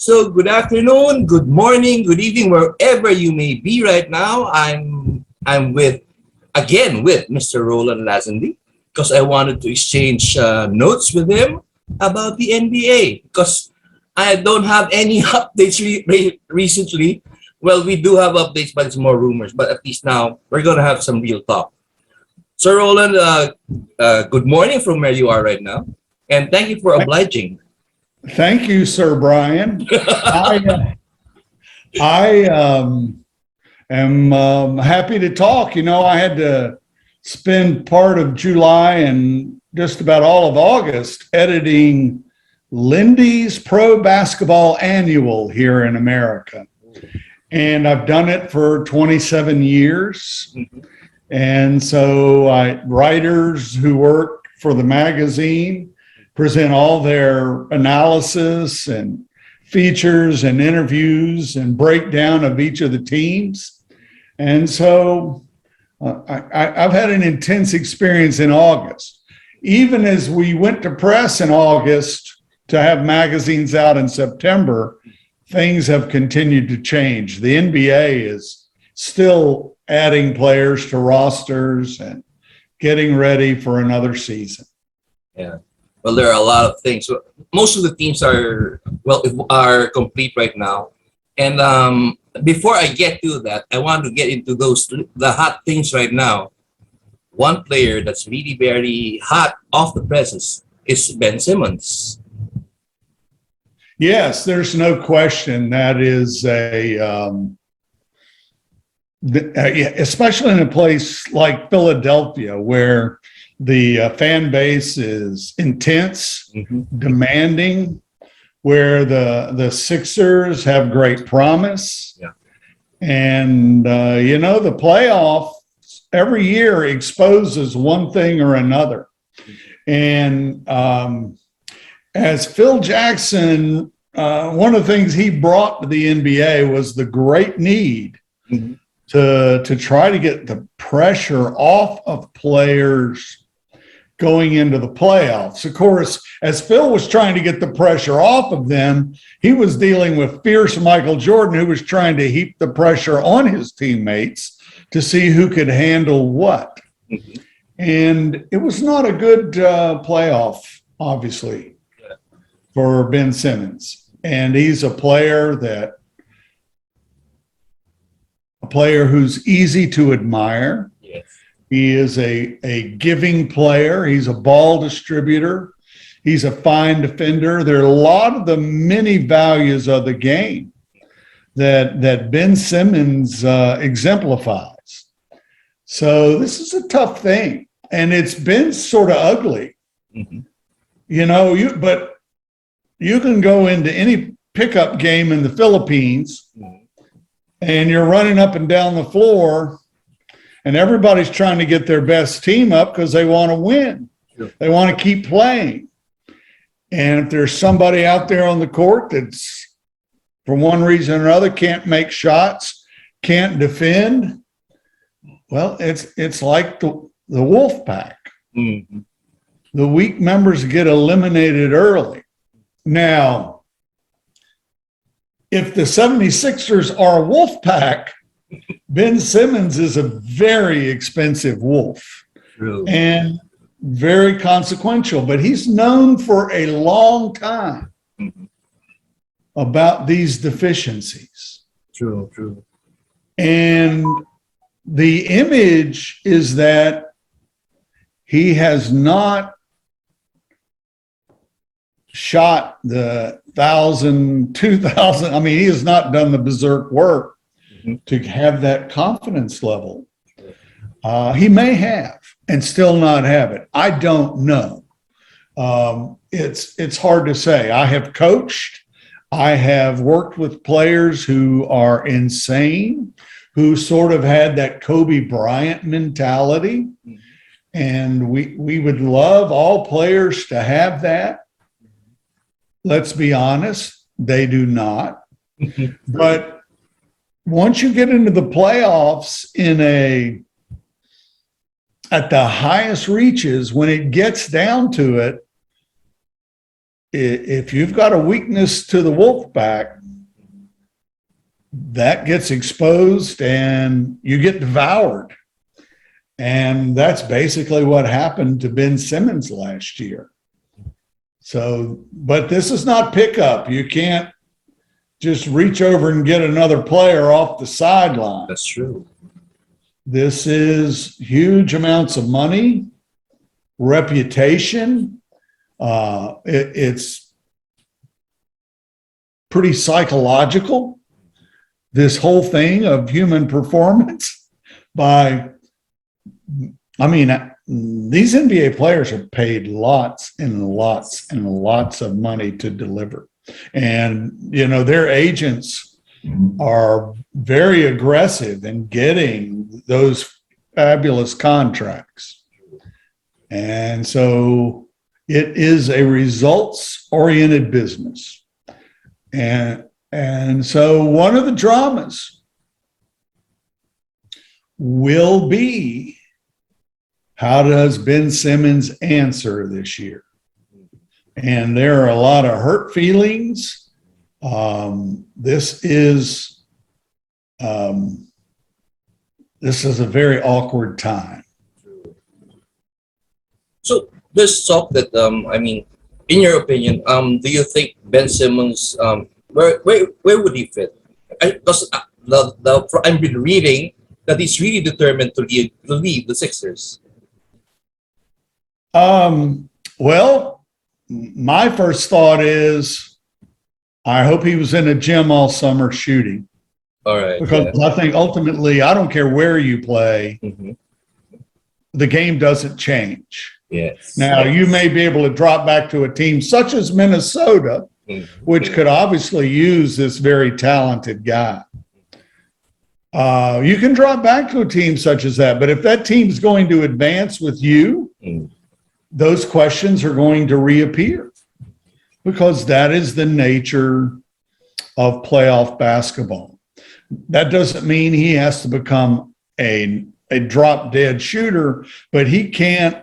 So good afternoon, good morning, good evening, wherever you may be right now. I'm with Mr. Roland Lazenby because I wanted to exchange notes with him about the NBA because I don't have any updates recently. Well, we do have updates, but it's more rumors. But at least now we're gonna have some real talk. So Roland, good morning from where you are right now, and thank you for obliging. Thank you, Sir Brian. I am happy to talk. You know, I had to spend part of July and just about all of August editing Lindy's Pro Basketball Annual here in America. And I've done it for 27 years. And so writers who work for the magazine present all their analysis and features and interviews and breakdown of each of the teams. And so I've had an intense experience in August. Even as we went to press in August to have magazines out in September, things have continued to change. The NBA is still adding players to rosters and getting ready for another season. Yeah. Well, there are a lot of things. Most of the teams are complete right now. And before I get to that, I want to get into the hot things right now. One player that's really very hot off the presses is Ben Simmons. Yes, there's no question that is especially in a place like Philadelphia where the fan base is intense, demanding, where the Sixers have great promise. Yeah. And, the playoff every year exposes one thing or another. And as Phil Jackson, one of the things he brought to the NBA was the great need to try to get the pressure off of players going into the playoffs. Of course, as Phil was trying to get the pressure off of them, he was dealing with fierce Michael Jordan, who was trying to heap the pressure on his teammates to see who could handle what. And it was not a good playoff, obviously, for Ben Simmons. And he's a player who's easy to admire. Yes. He is a giving player. He's a ball distributor. He's a fine defender. There are a lot of the many values of the game that Ben Simmons exemplifies. So this is a tough thing. And it's been sort of ugly. But you can go into any pickup game in the Philippines and you're running up and down the floor and everybody's trying to get their best team up because they want to win. Sure. They want to keep playing. And if there's somebody out there on the court that's, for one reason or another, can't make shots, can't defend, well, it's like the wolf pack. The weak members get eliminated early. Now, if the 76ers are a wolf pack, Ben Simmons is a very expensive wolf. True. And very consequential, but he's known for a long time about these deficiencies. True. And the image is that he has not shot the 1,000, 2,000. I mean, he has not done the berserk work to have that confidence level. He may have and still not have it. I don't know. It's hard to say. I have coached. I have worked with players who are insane, who sort of had that Kobe Bryant mentality. And we would love all players to have that. Let's be honest, they do not. But once you get into the playoffs at the highest reaches, when it gets down to it, if you've got a weakness to the Wolfpack, that gets exposed and you get devoured. And that's basically what happened to Ben Simmons last year. So, but this is not pickup. You can't just reach over and get another player off the sideline. That's true. This is huge amounts of money, reputation. It's pretty psychological, this whole thing of human performance these NBA players are paid lots and lots and lots of money to deliver. And, their agents are very aggressive in getting those fabulous contracts. And so it is a results-oriented business. And so one of the dramas will be, how does Ben Simmons answer this year? And there are a lot of hurt feelings. This is a very awkward time. So there's talk that in your opinion, do you think Ben Simmons, where would he fit? Because I've been reading that he's really determined to leave the Sixers. Well, my first thought is, I hope he was in a gym all summer shooting. All right. Because I think ultimately, I don't care where you play, the game doesn't change. Yes. Now, you may be able to drop back to a team such as Minnesota, which could obviously use this very talented guy. You can drop back to a team such as that, but if that team's going to advance with you, those questions are going to reappear, because that is the nature of playoff basketball. That doesn't mean he has to become a drop dead shooter, but he can't.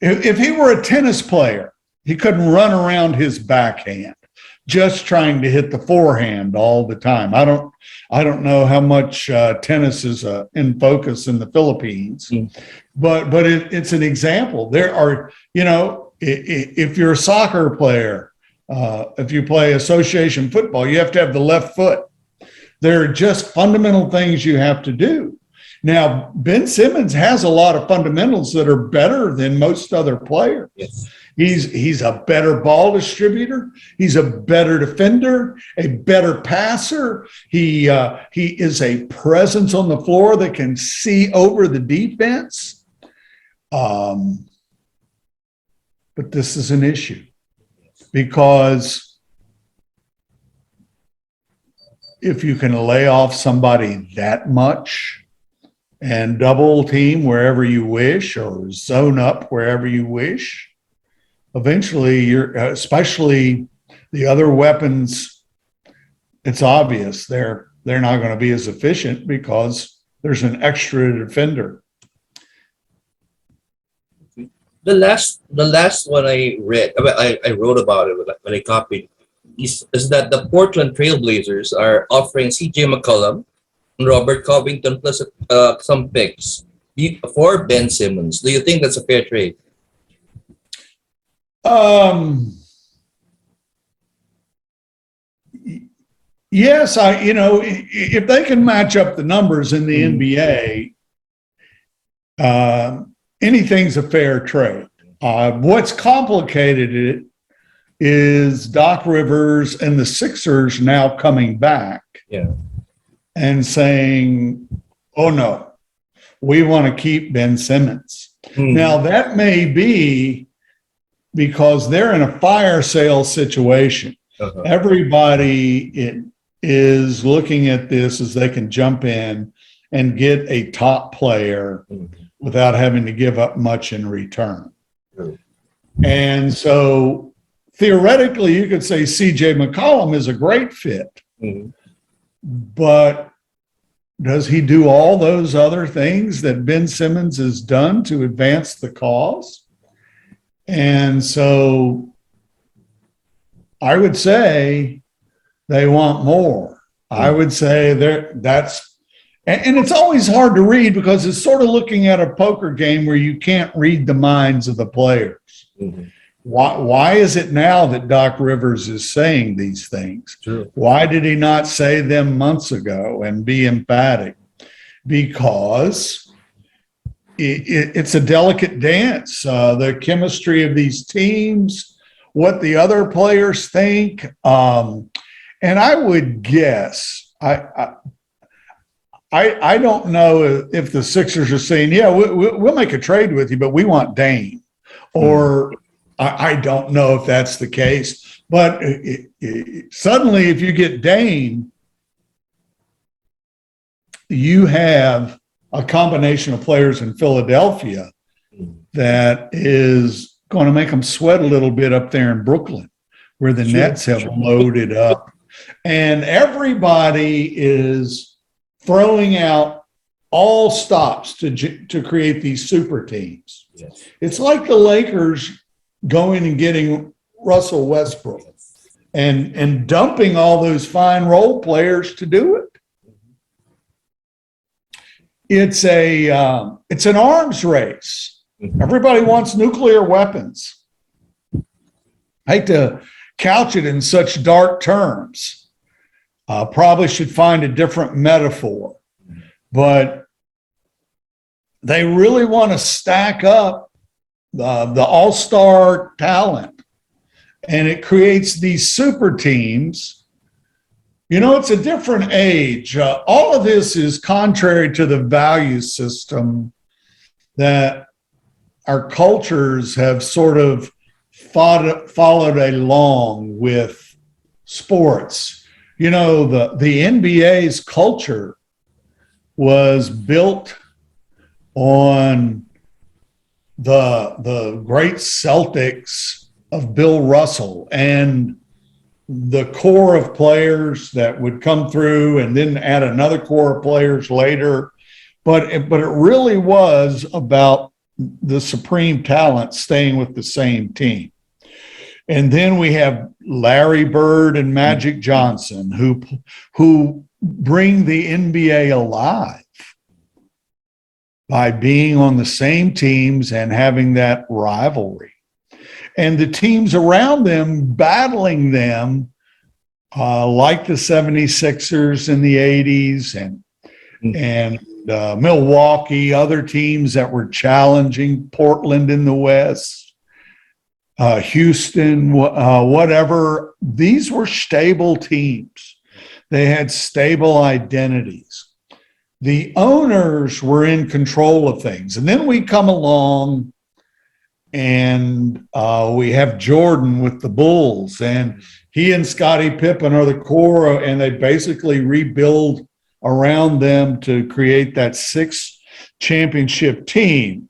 If he were a tennis player, he couldn't run around his backhand just trying to hit the forehand all the time. I don't know how much tennis is in focus in the Philippines, but it's an example. There are, if you're a soccer player, if you play association football, you have to have the left foot. There are just fundamental things you have to do. Now, Ben Simmons has a lot of fundamentals that are better than most other players. Yes. He's a better ball distributor. He's a better defender, a better passer. He is a presence on the floor that can see over the defense. But this is an issue, because if you can lay off somebody that much and double team wherever you wish, or zone up wherever you wish, eventually especially the other weapons, it's obvious they're not going to be as efficient because there's an extra defender. The last one I read, I wrote about it when I copied, is that the Portland Trailblazers are offering CJ McCollum and Robert Covington plus some picks for Ben Simmons. Do you think that's a fair trade? Yes, if they can match up the numbers in the NBA, anything's a fair trade. What's complicated it is Doc Rivers and the Sixers now coming back and saying, oh no, we want to keep Ben Simmons. Now that may be because they're in a fire sale situation. Everybody is looking at this as they can jump in and get a top player without having to give up much in return. And so theoretically, you could say CJ McCollum is a great fit, but does he do all those other things that Ben Simmons has done to advance the cause? And so I would say they want more. I would say and it's always hard to read because it's sort of looking at a poker game where you can't read the minds of the players. Mhm. Why is it now that Doc Rivers is saying these things? True. Why did he not say them months ago and be emphatic? Because it's a delicate dance. The chemistry of these teams, what the other players think. And I would guess, I don't know if the Sixers are saying, yeah, we'll make a trade with you, but we want Dame. Or I don't know if that's the case. But suddenly, if you get Dame, you have a combination of players in Philadelphia that is going to make them sweat a little bit up there in Brooklyn, where the Nets have loaded up. And everybody is throwing out all stops to create these super teams. Yes. It's like the Lakers going and getting Russell Westbrook and dumping all those fine role players to do it. It's an arms race. Everybody wants nuclear weapons. I hate to couch it in such dark terms. Probably should find a different metaphor, but they really want to stack up the all-star talent, and it creates these super teams. You know, it's a different age. All of this is contrary to the value system that our cultures have sort of followed along with sports. You know, the NBA's culture was built on the great Celtics of Bill Russell and the core of players that would come through and then add another core of players later. But it really was about the supreme talent staying with the same team. And then we have Larry Bird and Magic Johnson who bring the NBA alive by being on the same teams and having that rivalry. And the teams around them battling them, like the 76ers in the 80s and Milwaukee, other teams that were challenging, Portland in the West, Houston, whatever. These were stable teams. They had stable identities. The owners were in control of things. And then we come along and we have Jordan with the Bulls, and he and Scottie Pippen are the core, and they basically rebuild around them to create that 6 championship team.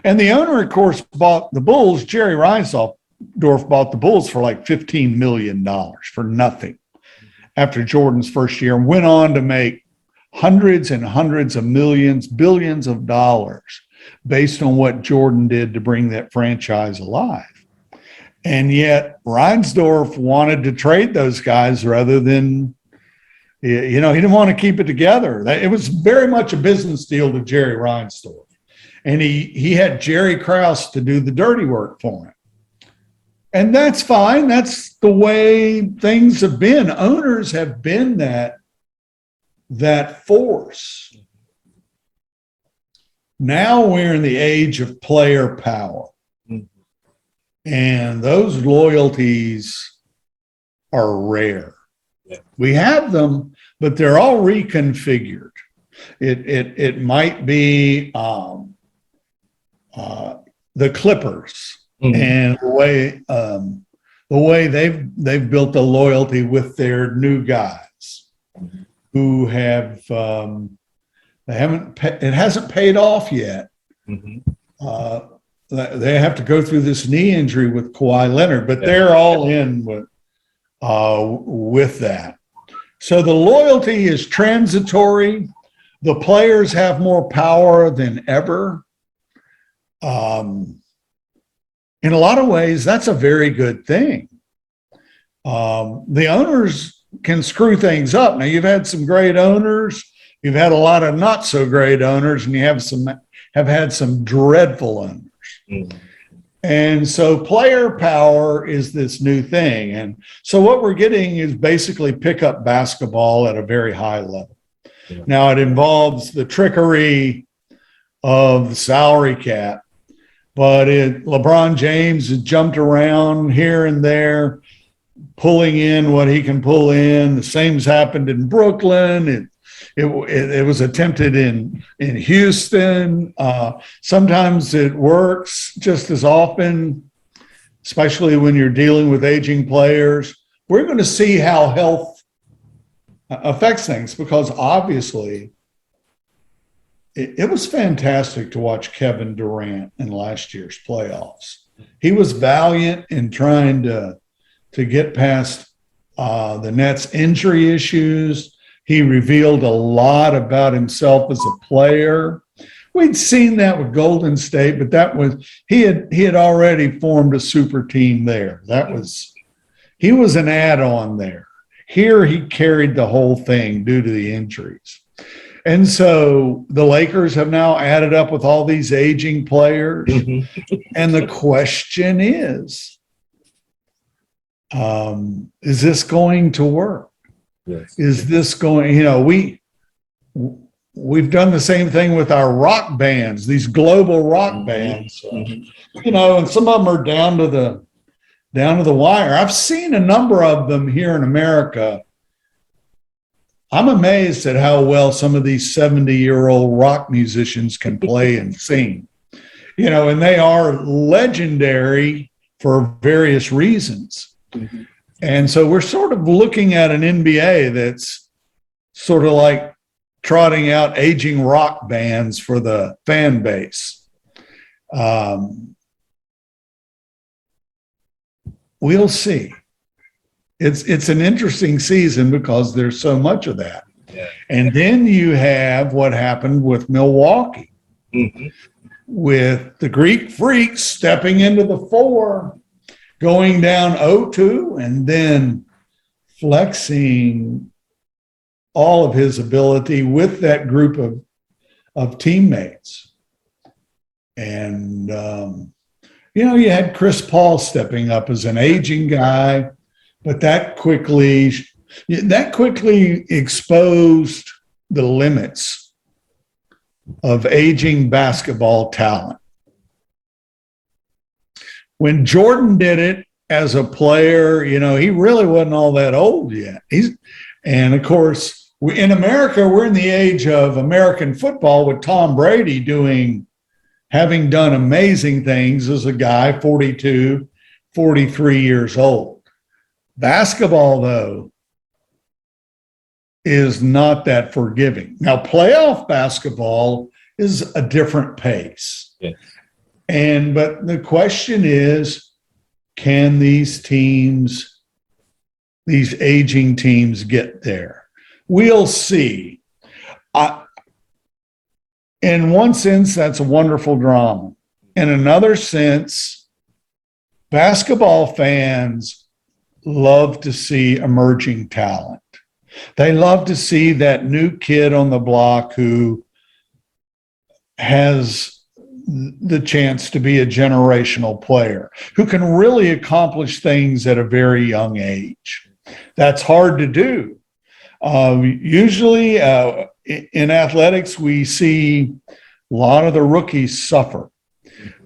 And the owner, of course, bought the Bulls. Jerry Reinsdorf bought the Bulls for like $15 million for nothing after Jordan's first year, and went on to make hundreds and hundreds of millions, billions of dollars based on what Jordan did to bring that franchise alive. And yet Reinsdorf wanted to trade those guys rather than, you know, he didn't want to keep it together. It was very much a business deal to Jerry Reinsdorf. And he had Jerry Krause to do the dirty work for him. And that's fine. That's the way things have been. Owners have been that force. Now we're in the age of player power. And those loyalties are rare. Yeah. We have them, but they're all reconfigured. It might be the Clippers and the way they've built a loyalty with their new guys who have it hasn't paid off yet. They have to go through this knee injury with Kawhi Leonard, but they're all in with that. So the loyalty is transitory. The players have more power than ever. In a lot of ways, that's a very good thing. The owners can screw things up. Now, you've had some great owners, you've had a lot of not so great owners, and you have had some dreadful owners. Mm-hmm. And so player power is this new thing. And so what we're getting is basically pickup basketball at a very high level. Yeah. Now, it involves the trickery of the salary cap, but LeBron James has jumped around here and there, pulling in what he can pull in. The same's happened in Brooklyn. It was attempted in Houston. Sometimes it works just as often, especially when you're dealing with aging players. We're going to see how health affects things, because obviously it was fantastic to watch Kevin Durant in last year's playoffs. He was valiant in trying to get past the Nets' injury issues. He revealed a lot about himself as a player. We'd seen that with Golden State, but he had already formed a super team there. He was an add-on there. Here he carried the whole thing due to the injuries. And so the Lakers have now added up with all these aging players. Mm-hmm. And the question is this going to work? Yes. Is this going, we've done the same thing with our rock bands, these global rock mm-hmm. bands, mm-hmm. And some of them are down to the wire. I've seen a number of them here in America. I'm amazed at how well some of these 70-year-old rock musicians can play and sing, and they are legendary for various reasons. Mm-hmm. And so we're sort of looking at an NBA that's sort of like trotting out aging rock bands for the fan base. We'll see. It's an interesting season because there's so much of that. Yeah. And then you have what happened with Milwaukee, mm-hmm. with the Greek Freaks stepping into the four, going down 0-2, and then flexing all of his ability with that group of teammates. And, you had Chris Paul stepping up as an aging guy, but that quickly exposed the limits of aging basketball talent. When Jordan did it as a player, he really wasn't all that old yet. And of course, in America, we're in the age of American football with Tom Brady having done amazing things as a guy, 42, 43 years old. Basketball, though, is not that forgiving. Now, playoff basketball is a different pace. Yeah. But the question is, can these aging teams get there? We'll see. In one sense, that's a wonderful drama. In another sense, basketball fans love to see emerging talent. They love to see that new kid on the block who has the chance to be a generational player, who can really accomplish things at a very young age. That's hard to do. Usually in athletics, we see a lot of the rookies suffer,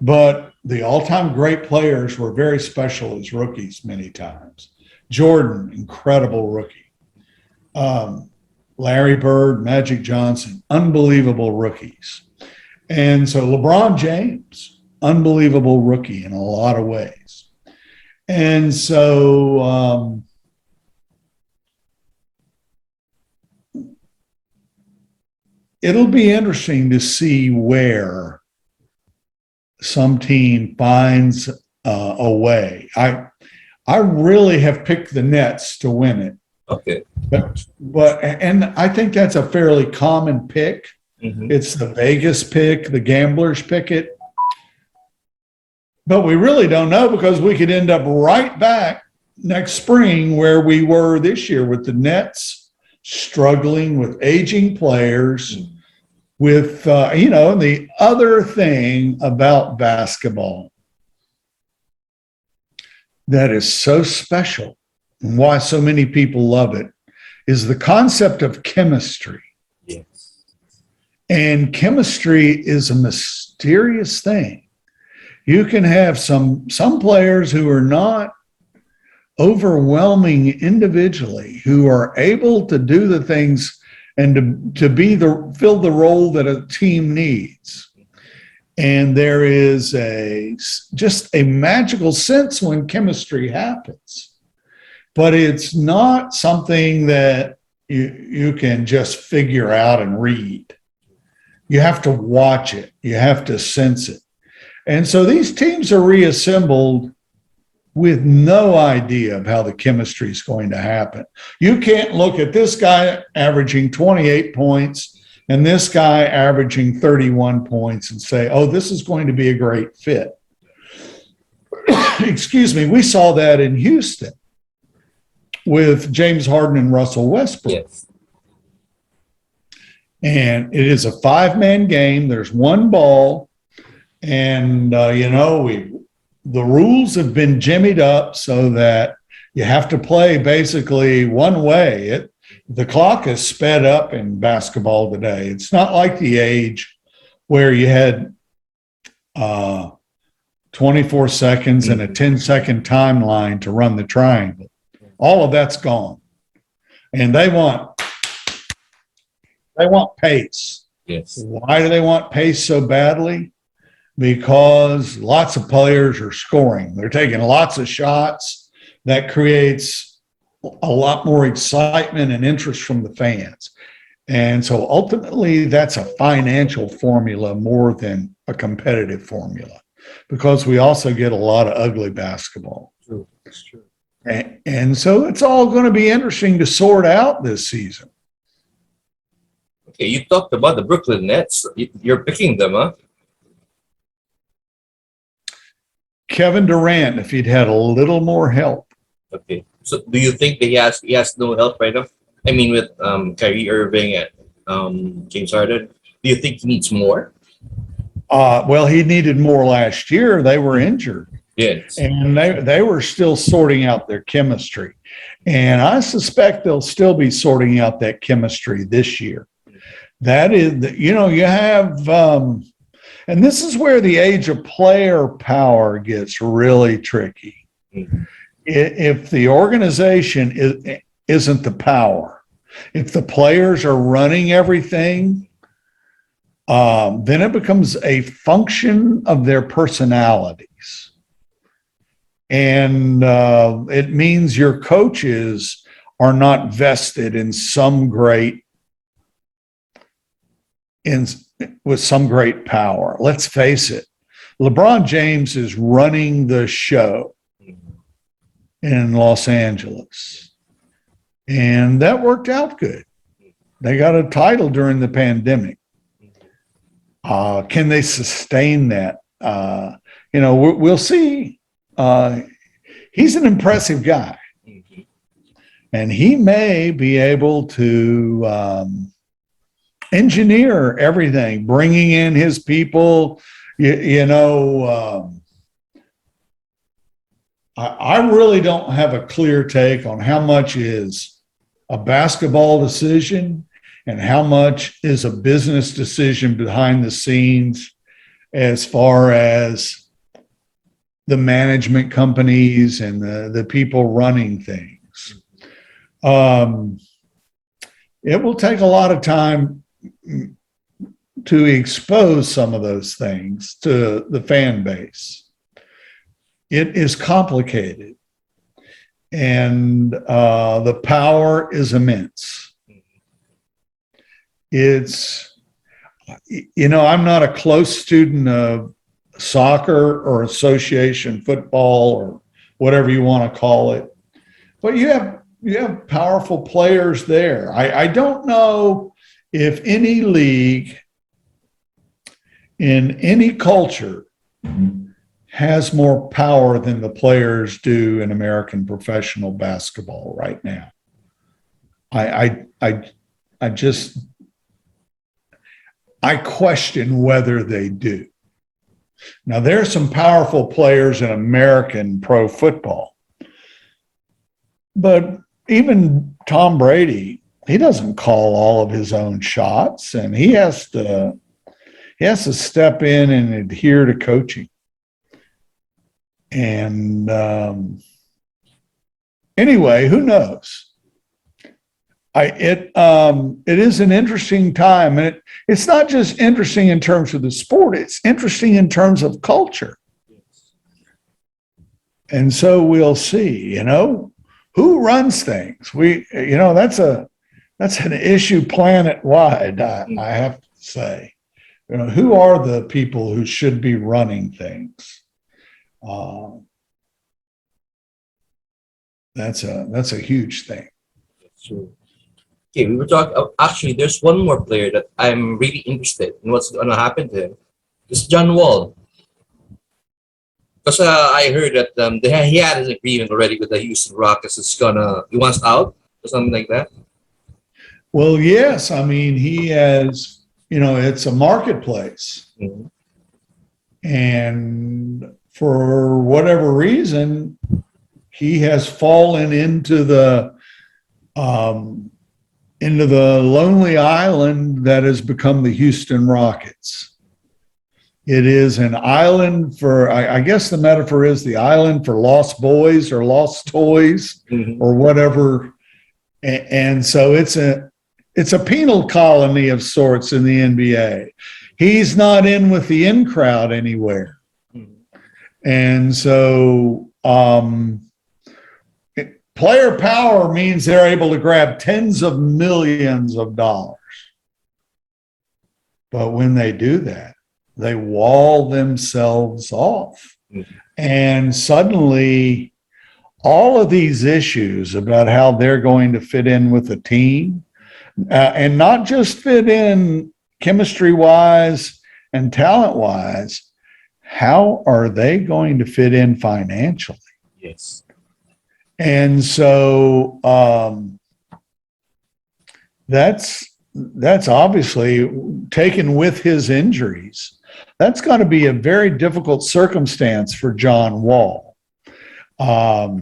but the all-time great players were very special as rookies many times. Jordan, incredible rookie. Larry Bird, Magic Johnson, unbelievable rookies. And so LeBron James, unbelievable rookie in a lot of ways. And so it'll be interesting to see where some team finds a way. I really have picked the Nets to win it. Okay. But I think that's a fairly common pick. Mm-hmm. It's the Vegas pick, the gamblers pick it. But we really don't know, because we could end up right back next spring where we were this year with the Nets struggling with aging players. With, the other thing about basketball that is so special and why so many people love it is the concept of chemistry. Yes. And chemistry is a mysterious thing. You can have some players who are not overwhelming individually, who are able to do the things and to fill the role that a team needs. And there is just a magical sense when chemistry happens. But it's not something that you can just figure out and read. You have to watch it. You have to sense it. And so these teams are reassembled with no idea of how the chemistry is going to happen. You can't look at this guy averaging 28 points and this guy averaging 31 points and say, oh, this is going to be a great fit. Excuse me. We saw that in Houston with James Harden and Russell Westbrook. Yes. And it is a 5-man game. There's one ball. And, the rules have been jimmied up so that you have to play basically one way. The clock is sped up in basketball today. It's not like the age where you had 24 seconds and a 10-second timeline to run the triangle. All of that's gone. And they want pace. Yes. Why do they want pace so badly? Because lots of players are scoring. They're taking lots of shots. That creates a lot more excitement and interest from the fans. And so ultimately, that's a financial formula more than a competitive formula, because we also get a lot of ugly basketball. True. That's true. And so it's all going to be interesting to sort out this season. Okay, you talked about the Brooklyn Nets. You're picking them, huh? Kevin Durant, if he'd had a little more help. Okay. So do you think that he has no help right now? I mean, with Kyrie Irving and James Harden, do you think he needs more? Well, he needed more last year. They were injured. Yes. And they were still sorting out their chemistry. And I suspect they'll still be sorting out that chemistry this year. That is, you have, and this is where the age of player power gets really tricky. Mm-hmm. If the organization isn't the power, if the players are running everything, then it becomes a function of their personalities. And it means your coaches are not vested in with some great power. Let's face it, LeBron James is running the show in Los Angeles. And that worked out good. They got a title during the pandemic. Can they sustain that? We'll see. He's an impressive guy. And he may be able to engineer everything, bringing in his people. I really don't have a clear take on how much is a basketball decision and how much is a business decision behind the scenes, as far as the management companies and the people running things. It will take a lot of time to expose some of those things to the fan base. It is complicated, and the power is immense. I'm not a close student of soccer or association football or whatever you want to call it, but you have powerful players there. I don't know if any league in any culture has more power than the players do in American professional basketball right now. I just question whether they do. Now, there are some powerful players in American pro football, but even Tom Brady, he doesn't call all of his own shots, and he has to step in and adhere to coaching. And anyway, who knows? It is an interesting time, and it's not just interesting in terms of the sport; it's interesting in terms of culture. And so we'll see. Who runs things. That's an issue planet wide. I have to say, who are the people who should be running things? That's a huge thing. True. Okay, we were talking. Actually, there's one more player that I'm really interested in what's going to happen to him. It's John Wall. Because I heard that he had an agreement already with the Houston Rockets. He wants out or something like that. Well, yes. I mean, he has. It's a marketplace, Mhm. and for whatever reason, he has fallen into the lonely island that has become the Houston Rockets. It is an island for, I guess the metaphor is the island for lost boys or lost toys, Mhm. or whatever. And so it's a penal colony of sorts in the NBA. He's not in with the in crowd anywhere. Mhm. And so player power means they're able to grab tens of millions of dollars. But when they do that, they wall themselves off. Mhm. And suddenly, all of these issues about how they're going to fit in with a team, and not just fit in chemistry wise and talent wise, how are they going to fit in financially? Yes. And so that's obviously taken with his injuries. That's got to be a very difficult circumstance for John Wall. There's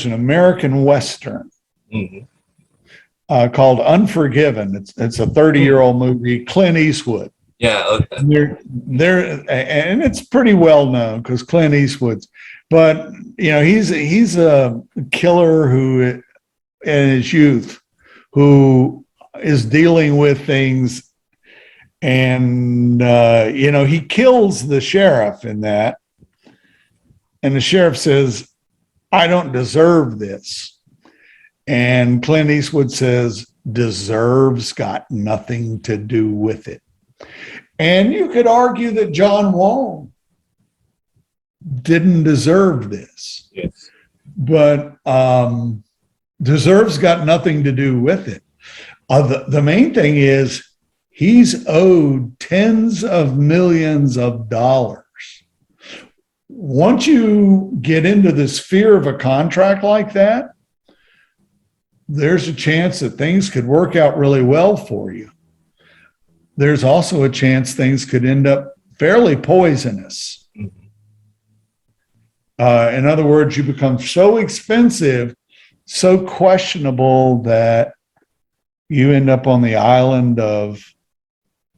an American Western Mhm. called Unforgiven. It's a 30-year-old movie, Clint Eastwood. Yeah. Okay. And it's pretty well known because Clint Eastwood's, but he's a killer who in his youth who is dealing with things, and he kills the sheriff in that, and the sheriff says, "I don't deserve this," and Clint Eastwood says, "Deserves got nothing to do with it." And you could argue that John Wall didn't deserve this. Yes. But deserves got nothing to do with it. The main thing is he's owed tens of millions of dollars. Once you get into the sphere of a contract like that, there's a chance that things could work out really well for you. There's also a chance things could end up fairly poisonous. Mhm. In other words, you become so expensive, so questionable that you end up on the island of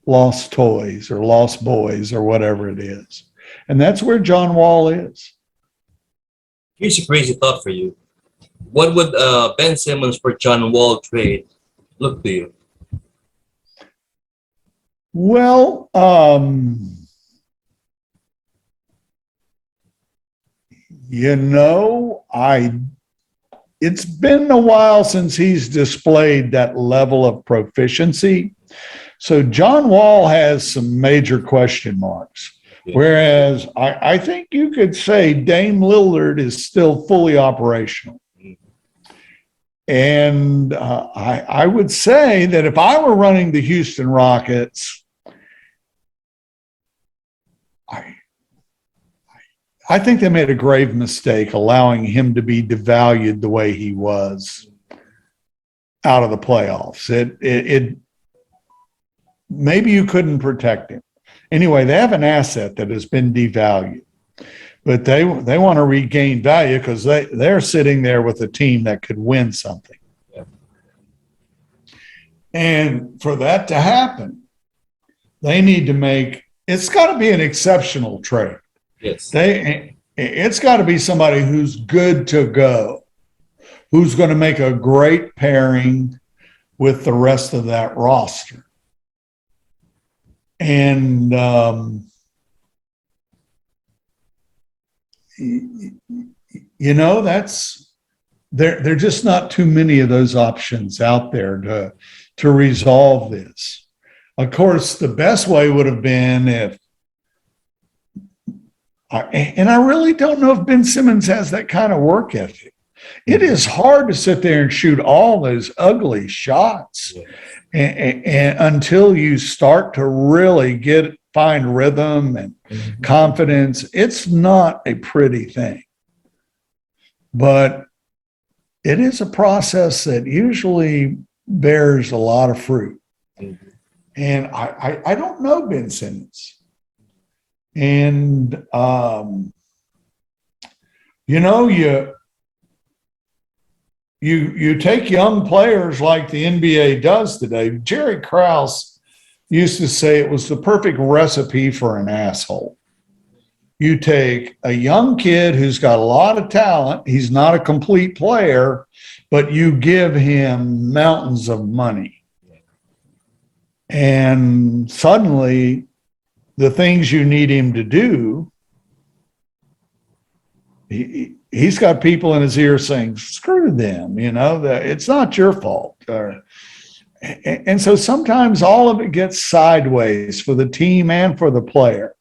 lost toys or lost boys or whatever it is. And that's where John Wall is. Here's a crazy thought for you. What would Ben Simmons for John Wall trade look to you? Well, it's been a while since he's displayed that level of proficiency. So John Wall has some major question marks. Yeah. Whereas I think you could say Dame Lillard is still fully operational. And I would say that if I were running the Houston Rockets, I think they made a grave mistake allowing him to be devalued the way he was out of the playoffs. It maybe you couldn't protect him. Anyway, they have an asset that has been devalued, but they want to regain value because they're sitting there with a team that could win something. Yeah. And for that to happen, they need to make, it's got to be an exceptional trade. Yes. It's got to be somebody who's good to go, who's going to make a great pairing with the rest of that roster. And you know, that's there are just not too many of those options out there to resolve this. Of course, the best way would have been if, and I really don't know if Ben Simmons has that kind of work ethic. It is hard to sit there and shoot all those ugly shots, and until you start to really find rhythm and confidence. It's not a pretty thing, but it is a process that usually bears a lot of fruit. And I don't know Ben Simmons. And, you know, you take young players like the NBA does today. Jerry Krause used to say it was the perfect recipe for an asshole. You take a young kid who's got a lot of talent. He's not a complete player, but you give him mountains of money. And suddenly the things you need him to do, he's got people in his ear saying, screw them, you know, that it's not your fault. And so sometimes all of it gets sideways for the team and for the player.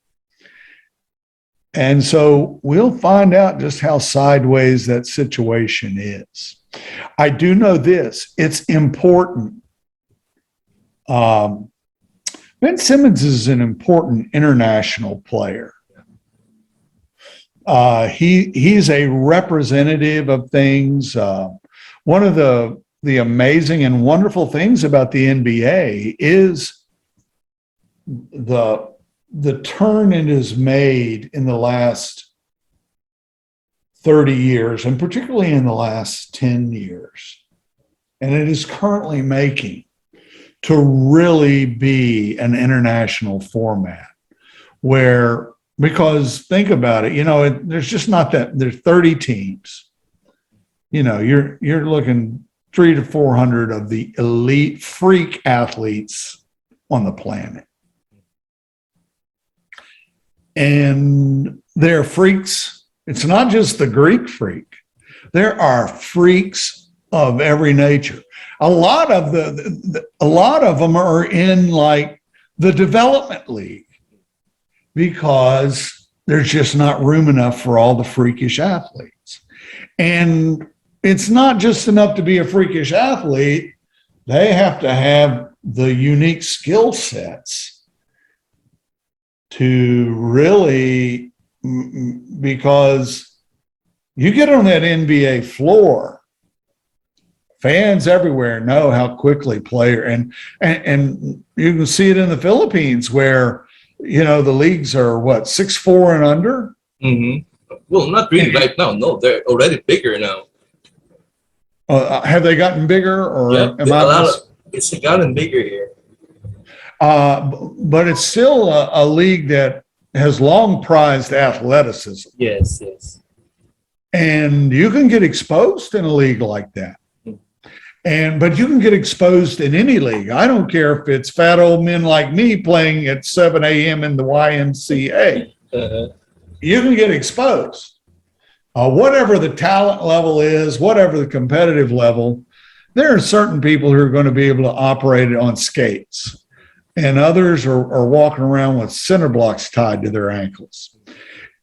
And so we'll find out just how sideways that situation is. I do know this, it's important. Ben Simmons is an important international player. He's a representative of things. One of the amazing and wonderful things about the NBA is the turn it has made in the last 30 years, and particularly in the last 10 years, and it is currently making, to really be an international format where, because think about it, you know, there's just not that, there's 30 teams. You know, you're looking 300 to 400 of the elite freak athletes on the planet. And they're freaks. It's not just the Greek freak. There are freaks of every nature. A lot of them are in like the development league because there's just not room enough for all the freakish athletes. And it's not just enough to be a freakish athlete. They have to have the unique skill sets to really, because you get on that NBA floor, fans everywhere know how quickly and you can see it in the Philippines where, you know, the leagues are what, 6'4" and under? Mm-hmm. Well, not really right now. No, they're already bigger now. Have they gotten bigger, or yeah, it's gotten bigger here. But it's still a league that has long prized athleticism. Yes, yes. And you can get exposed in a league like that. But you can get exposed in any league. I don't care if it's fat old men like me playing at 7 a.m. in the YMCA. You can get exposed. Whatever the talent level is, whatever the competitive level, there are certain people who are going to be able to operate it on skates. And others are walking around with cinder blocks tied to their ankles.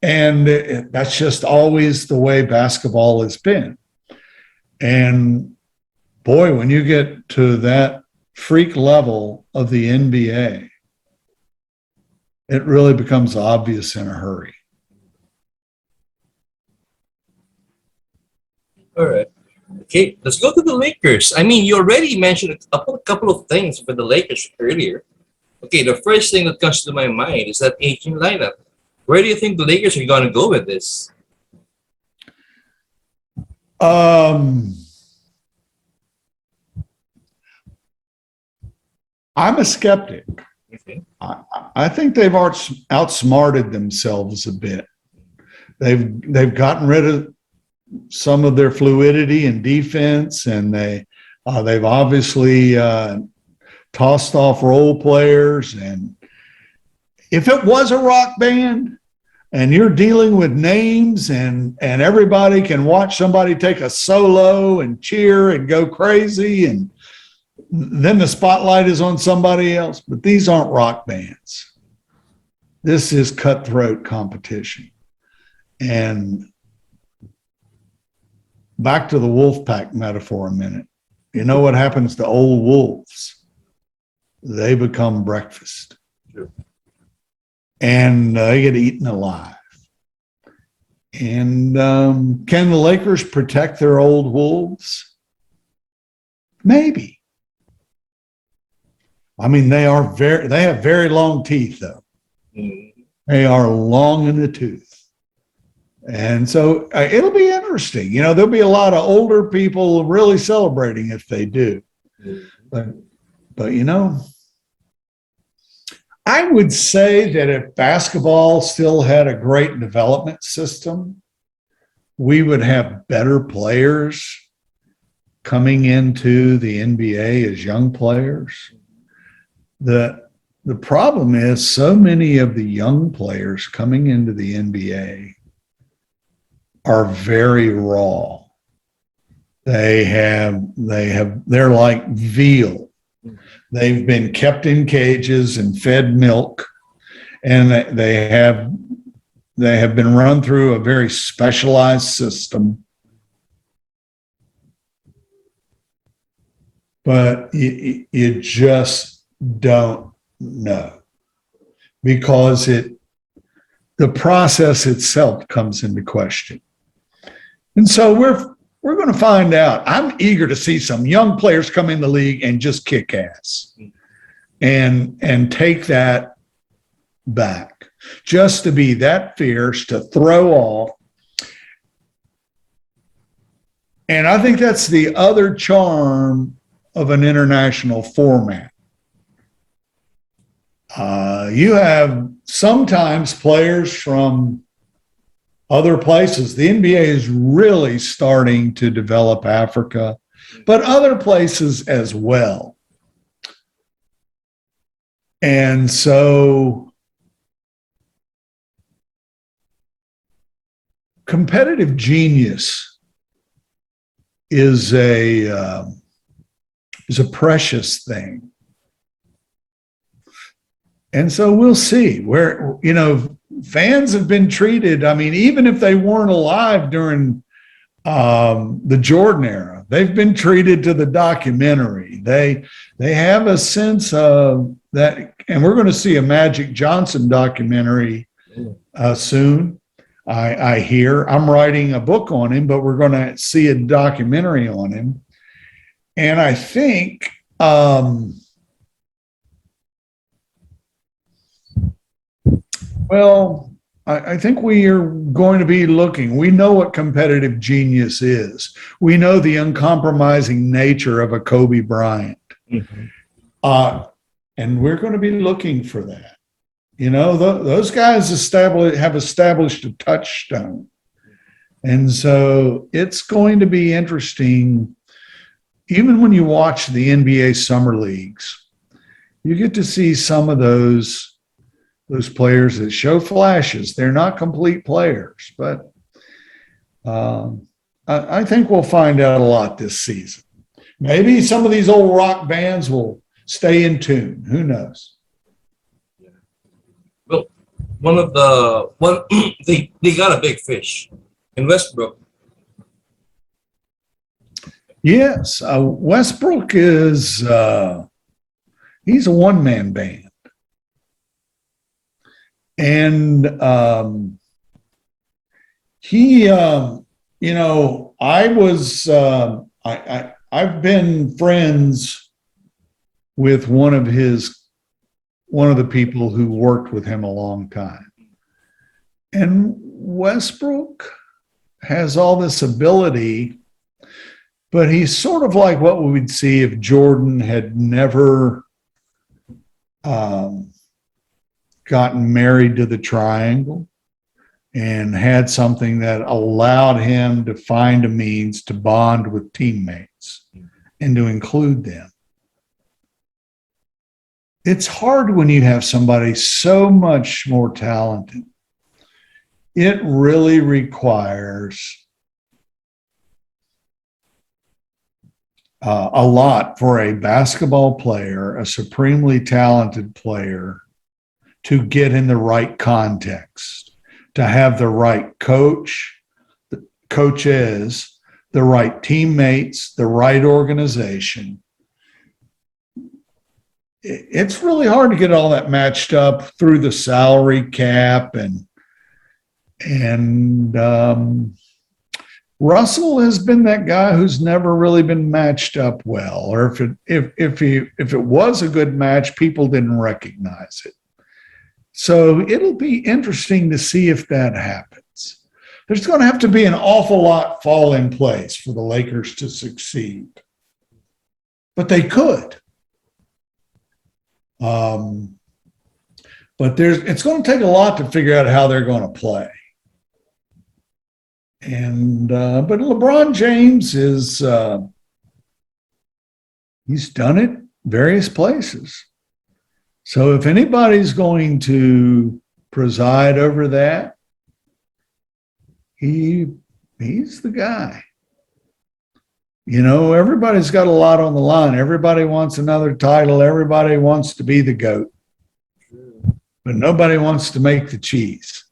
And that's just always the way basketball has been. And boy, when you get to that freak level of the NBA, it really becomes obvious in a hurry. All right. Okay, let's go to the Lakers. I mean, you already mentioned a couple of things for the Lakers earlier. Okay, the first thing that comes to my mind is that aging lineup. Where do you think the Lakers are going to go with this? Um, I'm a skeptic. Okay. I think they've outsmarted themselves a bit. They've gotten rid of some of their fluidity in defense, and they've obviously tossed off role players. And if it was a rock band and you're dealing with names and everybody can watch somebody take a solo and cheer and go crazy, and then the spotlight is on somebody else. But these aren't rock bands. This is cutthroat competition. And back to the wolf pack metaphor a minute. You know what happens to old wolves? They become breakfast. Sure. And they get eaten alive. And can the Lakers protect their old wolves? Maybe. I mean, they have very long teeth, though. Mm. They are long in the tooth. And so it'll be interesting. You know, there'll be a lot of older people really celebrating if they do. But you know, I would say that if basketball still had a great development system, we would have better players coming into the NBA as young players. The problem is so many of the young players coming into the NBA are very raw. They're like veal. They've been kept in cages and fed milk, and they have been run through a very specialized system. But you just don't know, because the process itself comes into question. And so we're going to find out. I'm eager to see some young players come in the league and just kick ass and take that back, just to be that fierce, to throw off. And I think that's the other charm of an international format. You have sometimes players from other places. The NBA is really starting to develop Africa, but other places as well. And so competitive genius is a precious thing. And so we'll see where, you know, fans have been treated. I mean, even if they weren't alive during the Jordan era, they've been treated to the documentary. They have a sense of that, and we're going to see a Magic Johnson documentary soon. I hear. I'm writing a book on him, but we're going to see a documentary on him. And I think I think we are going to be looking. We know what competitive genius is. We know the uncompromising nature of a Kobe Bryant. Mm-hmm. And we're going to be looking for that. You know, those guys have established a touchstone. And so it's going to be interesting. Even when you watch the NBA summer leagues, you get to see some of those players that show flashes. They're not complete players, but I think we'll find out a lot this season. Maybe some of these old rock bands will stay in tune. Who knows? Well, they got a big fish in Westbrook. Yes, Westbrook is he's a one-man band. And he I've been friends with one of the people who worked with him a long time. And Westbrook has all this ability, but he's sort of like what we would see if Jordan had never gotten married to the triangle and had something that allowed him to find a means to bond with teammates and to include them. It's hard when you have somebody so much more talented. It really requires a lot for a basketball player, a supremely talented player, to get in the right context, to have the right coach, the coaches, the right teammates, the right organization. It's really hard to get all that matched up through the salary cap, and Russell has been that guy who's never really been matched up well, or if it was a good match, people didn't recognize it. So it'll be interesting to see if that happens. There's going to have to be an awful lot fall in place for the Lakers to succeed, but they could. But it's going to take a lot to figure out how they're going to play. And but LeBron James is he's done it various places. So if anybody's going to preside over that, he's the guy. Everybody's got a lot on the line. Everybody wants another title. Everybody wants to be the GOAT. But nobody wants to make the cheese.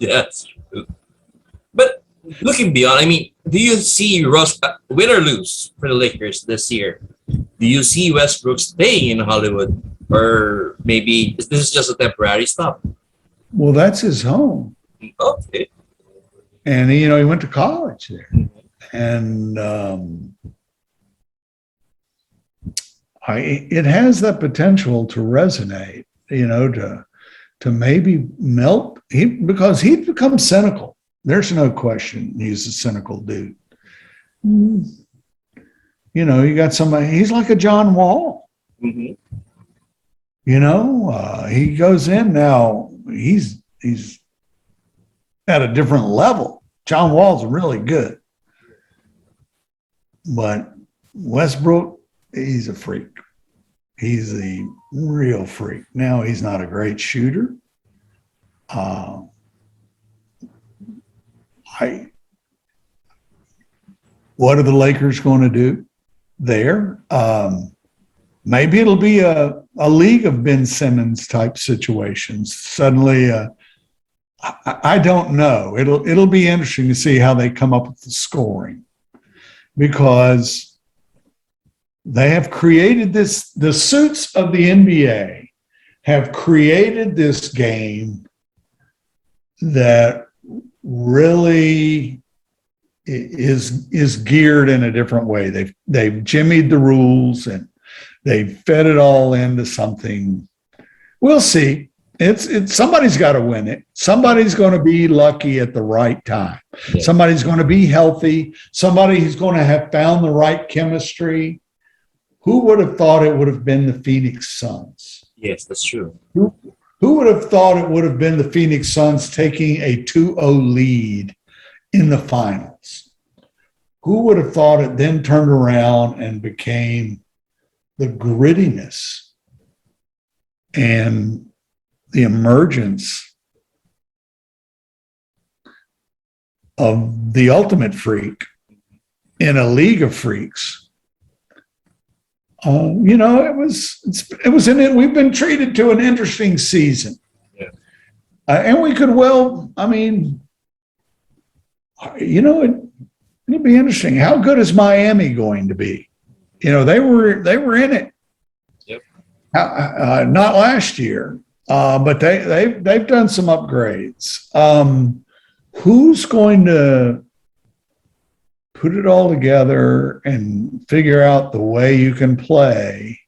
Yes. But looking beyond, do you see Russ, win or lose for the Lakers this year? Do you see Westbrook staying in Hollywood? Or maybe this is just a temporary stop? Well, that's his home. Okay. And, he went to college there. And it has that potential to resonate, to maybe melt because he'd become cynical. There's no question he's a cynical dude. You got somebody, he's like a John Wall. Mm-hmm. He goes in now, he's at a different level. John Wall's really good. But Westbrook, he's a freak. He's a real freak. Now, he's not a great shooter. What are the Lakers going to do there? Maybe it'll be a league of Ben Simmons type situations. Suddenly, I don't know. It'll be interesting to see how they come up with the scoring, because they have created this. The suits of the NBA have created this game that really is geared in a different way. They've jimmied the rules and they've fed it all into something. We'll see. It's somebody's got to win it. Somebody's going to be lucky at the right time. Yeah. Somebody's going to be healthy. Somebody who's going to have found the right chemistry. Who would have thought it would have been the Phoenix Suns? Yes, that's true. Who would have thought it would have been the Phoenix Suns taking a 2-0 lead in the finals? Who would have thought it then turned around and became the grittiness and the emergence of the ultimate freak in a league of freaks? It was in it. We've been treated to an interesting season. Yeah. And we could it'll be interesting. How good is Miami going to be? They were in it. Yep. Not last year, but they've done some upgrades. who's going to put it all together and figure out the way you can play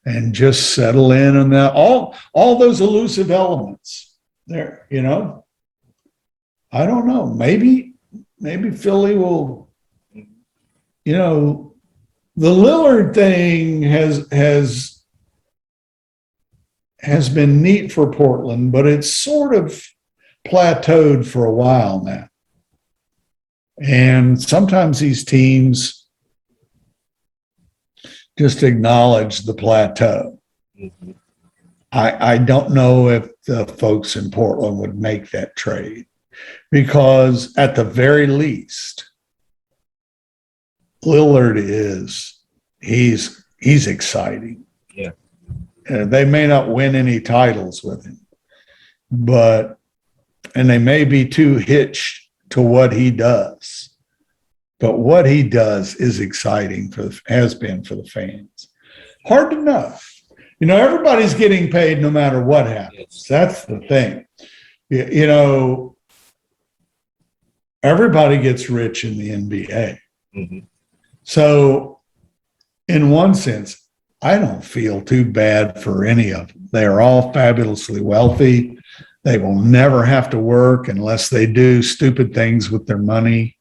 and just settle in on that, all those elusive elements there, I don't know. Maybe Philly will, the Lillard thing has been neat for Portland, but it's sort of plateaued for a while now. And sometimes these teams just acknowledge the plateau. Mhm. I don't know if the folks in Portland would make that trade, because at the very least, Lillard he's exciting. Yeah. They may not win any titles with him, and they may be too hitched to what he does. But what he does is exciting has been for the fans. Hard to know. Everybody's getting paid no matter what happens. Yes. That's the thing. Everybody gets rich in the NBA. Mm-hmm. So in one sense, I don't feel too bad for any of them. They are all fabulously wealthy. They will never have to work unless they do stupid things with their money,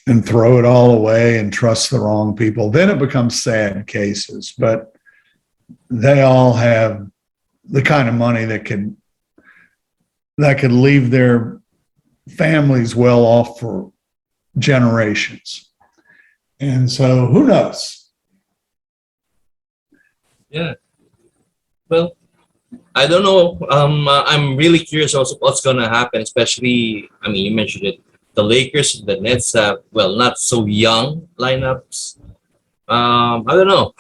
and throw it all away and trust the wrong people. Then it becomes sad cases, but they all have the kind of money that could leave their families well off for generations. And so who knows? Yeah. Well, I don't know. I'm really curious also what's going to happen, especially, you mentioned it, the Lakers and the Nets have, not so young lineups. I don't know.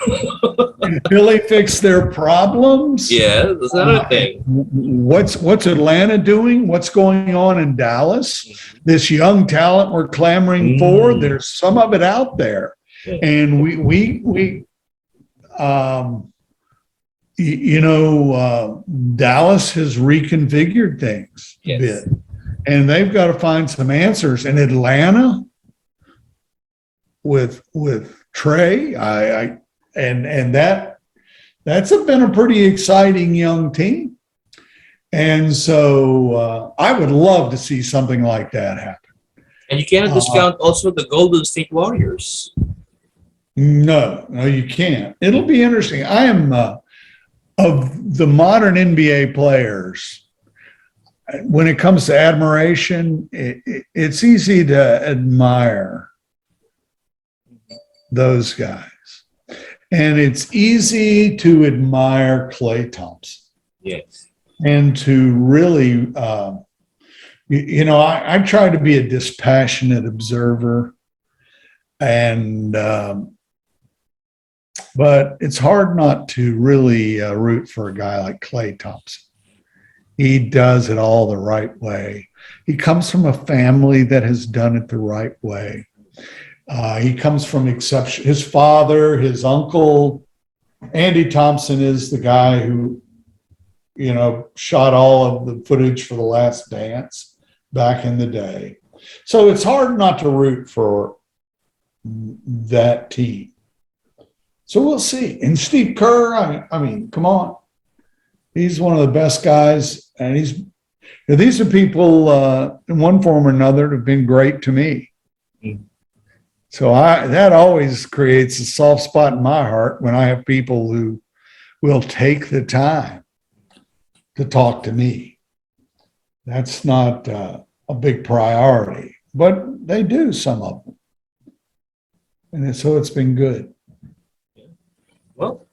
Will they fix their problems? Yeah, that's another thing. What's Atlanta doing? What's going on in Dallas? This young talent we're clamoring for, there's some of it out there. Yeah. And Dallas has reconfigured things a bit, and they've got to find some answers. And Atlanta with Trey, that's been a pretty exciting young team. And so I would love to see something like that happen. And you cannot discount also the Golden State Warriors. No, you can't. It'll be interesting. I am of the modern NBA players, when it comes to admiration, it's easy to admire those guys. And it's easy to admire Klay Thompson. Yes. And to really, I try to be a dispassionate observer. And, but it's hard not to really root for a guy like Klay Thompson. He does it all the right way. He comes from a family that has done it the right way. He comes from exception. His father, his uncle, Andy Thompson is the guy who, shot all of the footage for The Last Dance back in the day. So it's hard not to root for that team. So we'll see. And Steve Kerr, come on. He's one of the best guys. And these are people in one form or another that have been great to me. Mm. So that always creates a soft spot in my heart when I have people who will take the time to talk to me. That's not a big priority, but they do, some of them. And so it's been good. Well,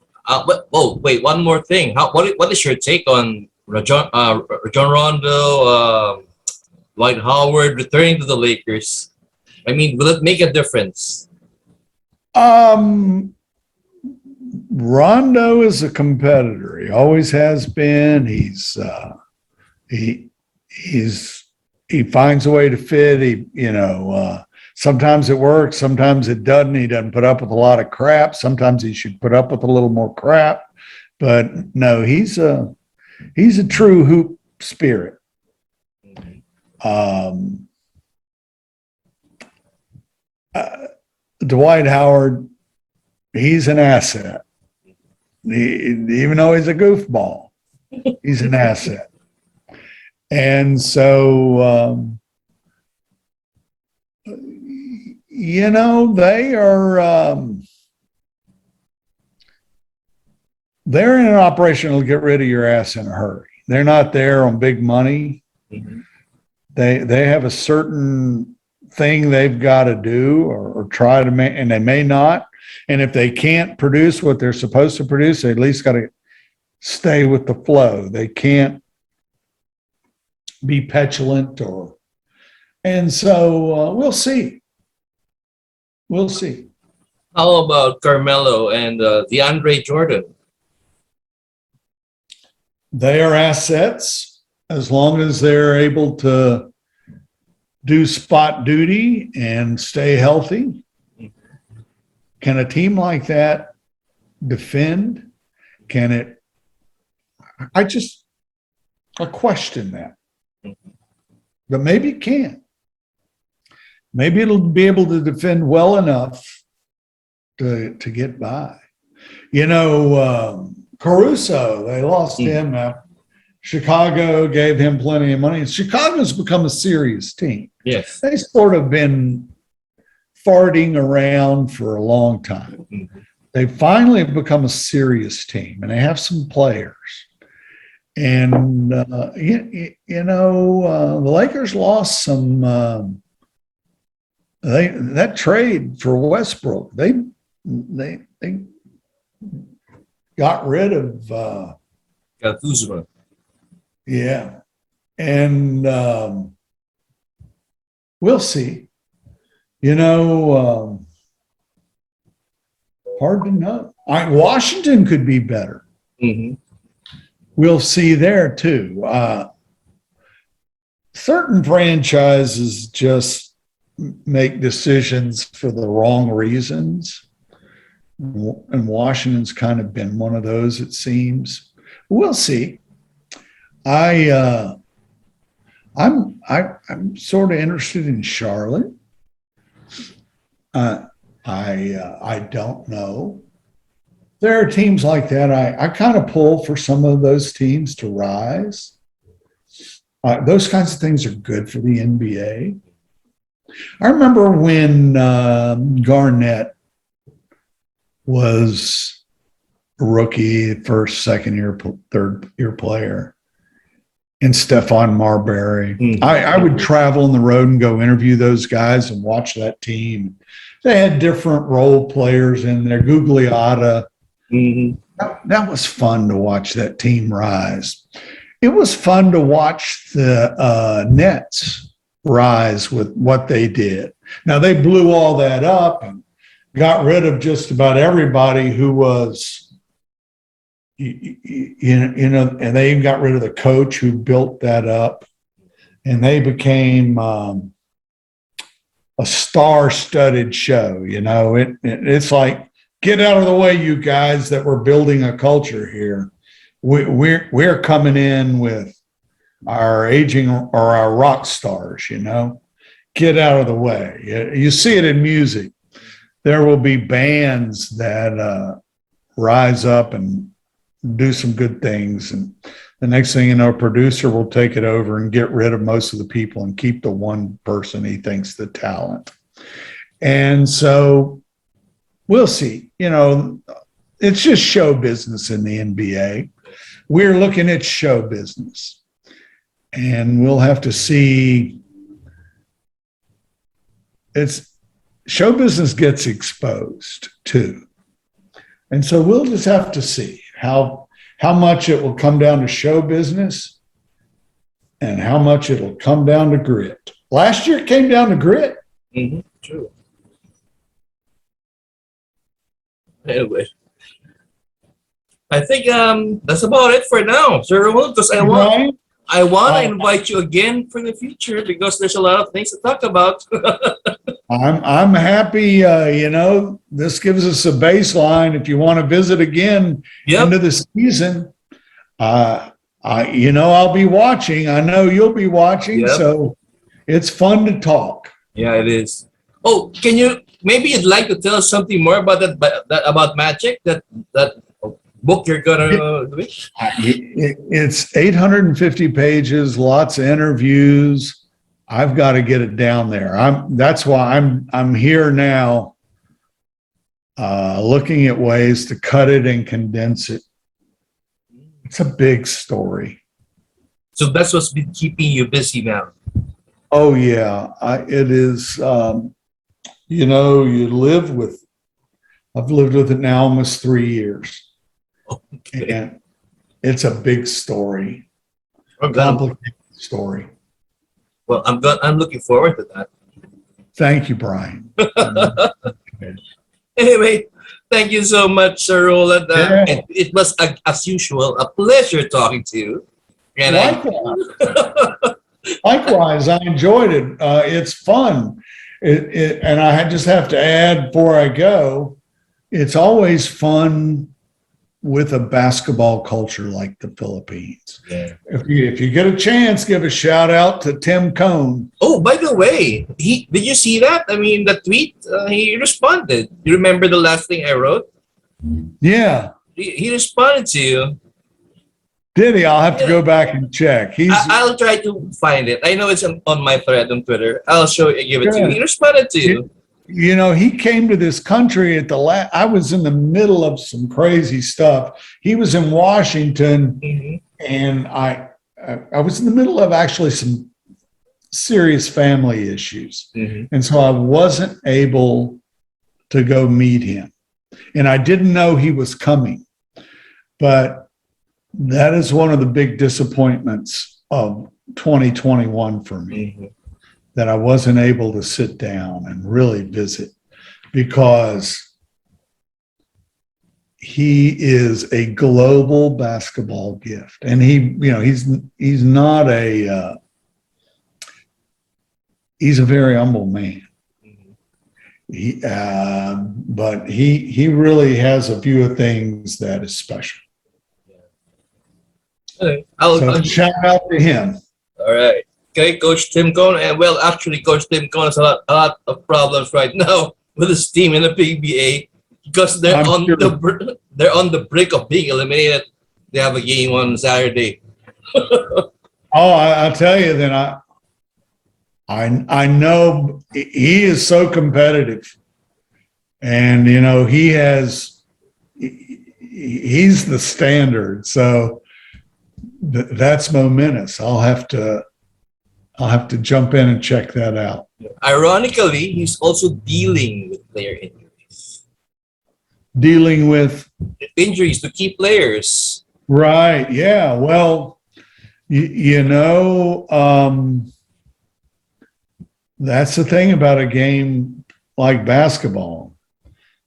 wait, one more thing. What is your take on Rajon Rondo, Dwight Howard returning to the Lakers? Will it make a difference? Rondo is a competitor. He always has been. He finds a way to fit. Sometimes it works, sometimes it doesn't. He doesn't put up with a lot of crap. Sometimes he should put up with a little more crap. But no, he's a true spirit. Dwight Howard, he's an asset. Even though he's a goofball, he's an asset. And so, you know, they're in an operation to get rid of your ass in a hurry. They're not there on big money. Mm-hmm. They have a certain thing they've got to do or try to make, and they may not. And if they can't produce what they're supposed to produce, they at least got to stay with the flow. They can't be petulant and so we'll see. We'll see. How about Carmelo and DeAndre Jordan? They are assets as long as they're able to do spot duty and stay healthy. Can a team like that defend? Can it? I question that. But maybe it can. Maybe it'll be able to defend well enough to get by. You know, Caruso, they lost him. Chicago gave him plenty of money. Chicago's become a serious team. Yes. They sort of been farting around for a long time. Mm-hmm. They finally have become a serious team, and they have some players. And, the Lakers lost some, that trade for Westbrook, they got rid of, Kuzma. yeah. And we'll see. You know, hard to know. Washington could be better. Mm-hmm. We'll see there too. Certain franchises just make decisions for the wrong reasons. And Washington's kind of been one of those, it seems. We'll see. I'm sort of interested in Charlotte. I don't know. There are teams like that. I kind of pull for some of those teams to rise. Those kinds of things are good for the NBA. I remember when Garnett was a rookie, first, second year, third year player, and Stephon Marbury. Mm-hmm. I would travel on the road and go interview those guys and watch that team. They had different role players in there. Gugliotta. Mm-hmm. That was fun to watch that team rise. It was fun to watch the Nets rise with what they did. Now, they blew all that up and got rid of just about everybody who was, and they even got rid of the coach who built that up. And they became a star-studded show. It's like, get out of the way, you guys, that we're building a culture here. We're coming in with our aging or our rock stars, Get out of the way. You see it in music. There will be bands that rise up and do some good things. And the next thing you know, a producer will take it over and get rid of most of the people and keep the one person he thinks the talent. And so we'll see. It's just show business in the NBA. We're looking at show business. And we'll have to see. Show business gets exposed too. And so we'll just have to see how much it will come down to show business and how much it'll come down to grit. Last year it came down to grit. Mm-hmm. True. Anyway, I think that's about it for now, Sir Roland, because I want to invite you again for the future because there's a lot of things to talk about. I'm happy. This gives us a baseline. If you want to visit again into the season, I'll be watching. I know you'll be watching, Yep. so it's fun to talk. Yeah, it is. Oh, can you maybe you'd like to tell us something more about that about Magic that book you're gonna do? It's 850 pages, lots of interviews. I've got to get it down there. That's why I'm here now, looking at ways to cut it and condense it. It's a big story. So that's what's been keeping you busy now. Oh yeah, it is. I've lived with it now almost 3 years, Okay. and it's a big story, I'm gonna- complicated story. well, I'm looking forward to that. Thank you, Brian. Anyway, thank you so much, Sir Roland. Yeah. It was, as usual, a pleasure talking to you. And Likewise, I enjoyed it. It's fun. And I just have to add before I go, it's always fun with a basketball culture like the Philippines. Yeah. If you get a chance, give a shout out to Tim Cone. Oh, by the way, did you see that? I mean, the tweet, he responded. You remember the last thing I wrote? Yeah. He responded to you. Did he? I'll have to go back and check. I'll try to find it. I know it's on my thread on Twitter. I'll give it to you. He responded to you. He came to this country at I was in the middle of some crazy stuff. He was in Washington, and I was in the middle of actually some serious family issues. And so I wasn't able to go meet him. And I didn't know he was coming. But that is one of the big disappointments of 2021 for me, that I wasn't able to sit down and really visit, because he is a global basketball gift. And he's not he's a very humble man. But he really has a few things that is special. Okay. So shout out to him. All right. Okay, Coach Tim Cone. And well, actually, Coach Tim Cone has a lot of problems right now with his team in the PBA, because they're on the brink of being eliminated. They have a game on Saturday. I'll tell you then, I know he is so competitive, and he's the standard. So that's momentous. I'll have to jump in and check that out. Ironically, he's also dealing with player injuries. Dealing with injuries to key players. Right. Yeah. Well, that's the thing about a game like basketball.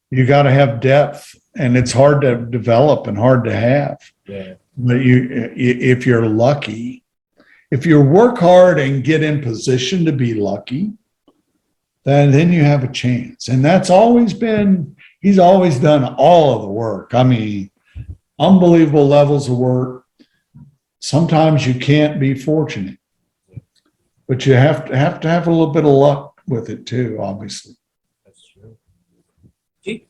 You got to have depth, and it's hard to develop and hard to have. Yeah. But if you're lucky, if you work hard and get in position to be lucky, then you have a chance. And that's always been, he's always done all of the work. I mean, unbelievable levels of work. Sometimes you can't be fortunate, but you have to have a little bit of luck with it too, obviously. That's true. Okay.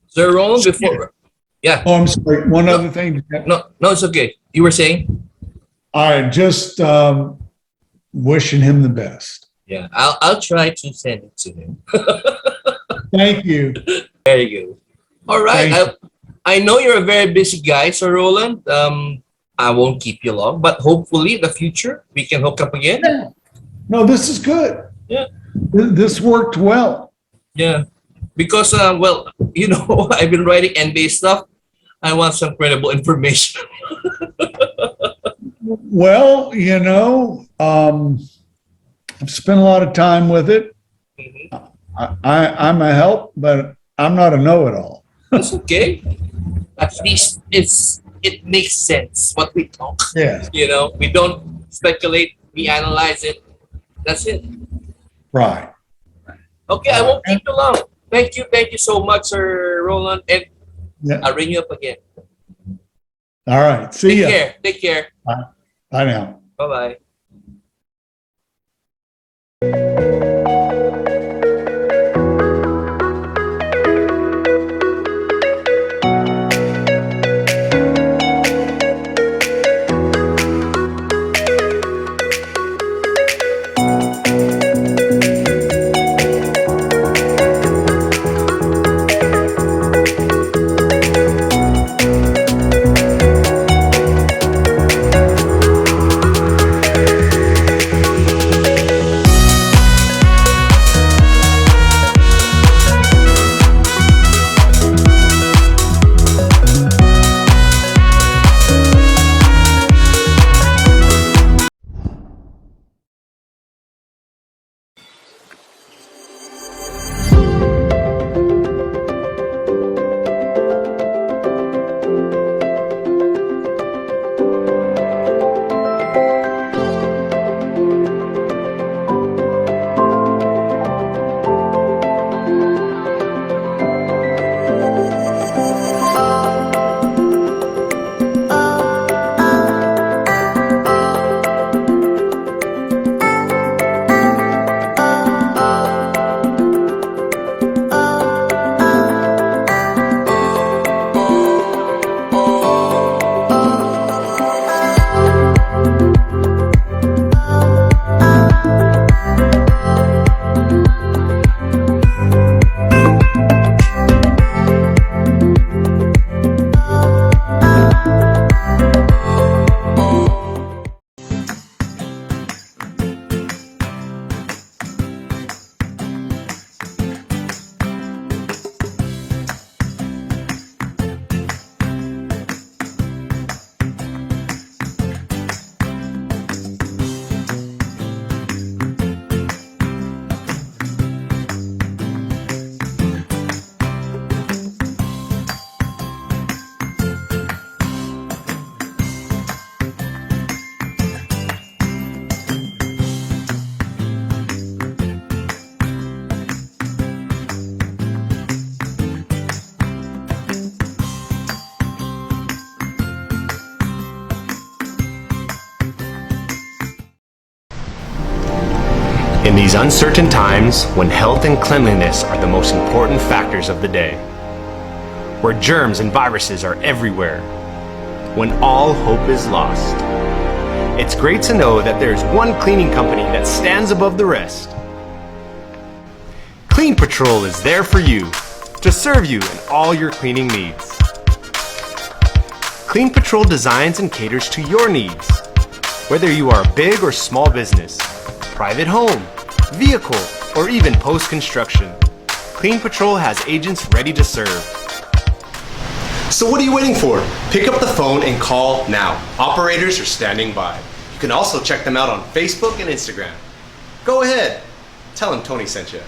Sir Roland, before. Yeah. Oh, I'm sorry. One other thing. No, it's okay. You were saying? I just wishing him the best. Yeah, I'll try to send it to him. Thank you. There you go. All right. I know you're a very busy guy, Sir Roland. I won't keep you long, but hopefully in the future we can hook up again. Yeah. No, this is good. Yeah. This worked well. Yeah. Because, I've been writing NBA stuff. I want some credible information. Well, I've spent a lot of time with it. I'm a help, but I'm not a know-it-all. That's okay. At least it makes sense what we talk. Yeah. We don't speculate, we analyze it. That's it. Right. Okay, I won't keep you long. Thank you so much, Sir Roland, and Yeah. I'll ring you up again. All right. See ya. Take care. Bye now. Bye-bye. In these uncertain times, when health and cleanliness are the most important factors of the day, where germs and viruses are everywhere, when all hope is lost, it's great to know that there's one cleaning company that stands above the rest. Clean Patrol is there for you, to serve you in all your cleaning needs. Clean Patrol designs and caters to your needs, whether you are a big or small business, private home, vehicle, or even post-construction. Clean Patrol has agents ready to serve. So what are you waiting for? Pick up the phone and call now. Operators are standing by. You can also check them out on Facebook and Instagram. Go ahead, tell them Tony sent you.